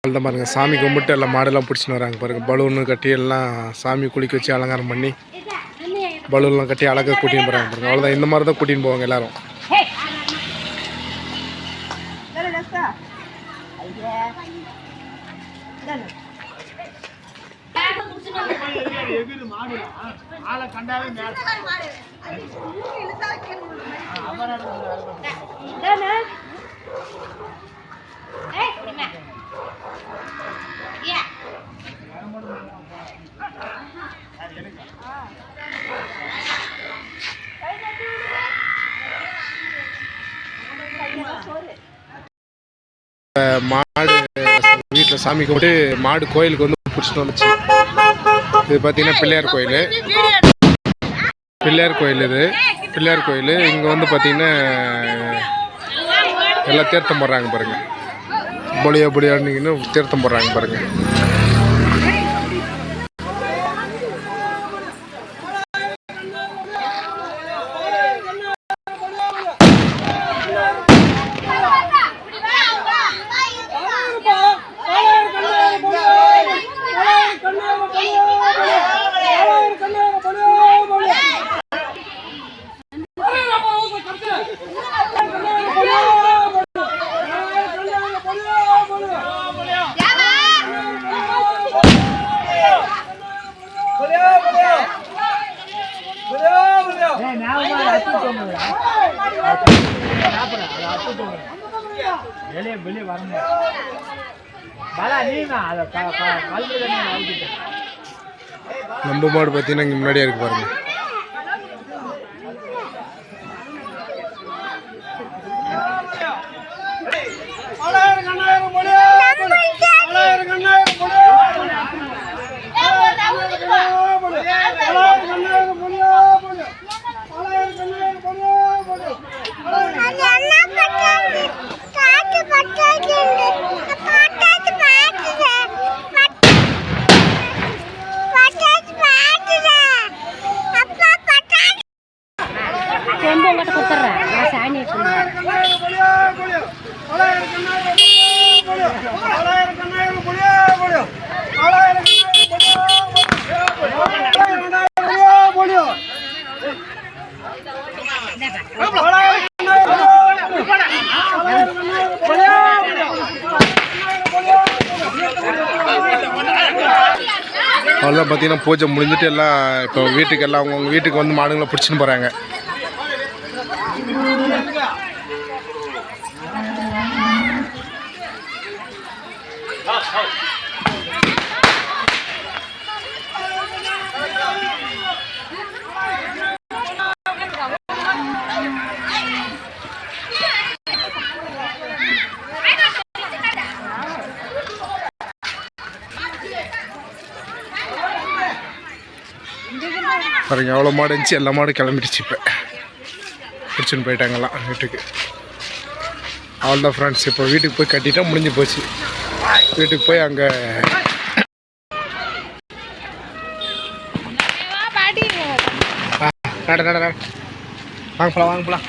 அவ்வளோதான் பாருங்கள். சாமி கும்பிட்டு எல்லாம் மாடெல்லாம் பிடிச்சின்னு வராங்க பாருங்கள். பலூனு கட்டி எல்லாம் சாமி குளிக்க வச்சு அலங்காரம் பண்ணி பலூன்லாம் கட்டி அழகாக கூட்டின்னு போகிறாங்க பாருங்கள். அவ்வளோதான், இந்த மாதிரி தான் கூட்டின்னு போவாங்க எல்லோரும். மாடு வீட்டில் சாமி கும்பிட்டு மாடு கோயிலுக்கு வந்து பிடிச்சிட்டு வந்துச்சு. இது பார்த்தீங்கன்னா பிள்ளையார் கோயில். இது பிள்ளையார் கோயில். இங்கே வந்து பார்த்தீங்கன்னா எல்லாம் தீர்த்தம் போடுறாங்க பாருங்கள். பொலியான்னு தீர்த்தம் போடுறாங்க பாருங்கள். நம்ம மாடு பார்த்தீங்கன்னா இங்கே முன்னாடியே இருக்கு பாருங்க. அவ்வளோதான் பார்த்தீங்கன்னா பூஜை முடிஞ்சிட்டு எல்லாம் இப்போ வீட்டுக்கு எல்லாம் அவங்கவுங்க வீட்டுக்கு வந்து மாடுங்களை பிடிச்சின்னு போகிறாங்க. பாருங்க எவ்வளோ மாடு இருந்துச்சு. எல்லா மாடும் கிளம்பிடுச்சு. இப்போ பிடிச்சின்னு போயிட்டாங்கலாம் வீட்டுக்கு. அவ்வளோதான் ஃப்ரெண்ட்ஸ். இப்போ வீட்டுக்கு போய் கட்டிட்டா முடிஞ்சு போச்சு. வீட்டுக்கு போய் அங்கே வாங்க போலாம்.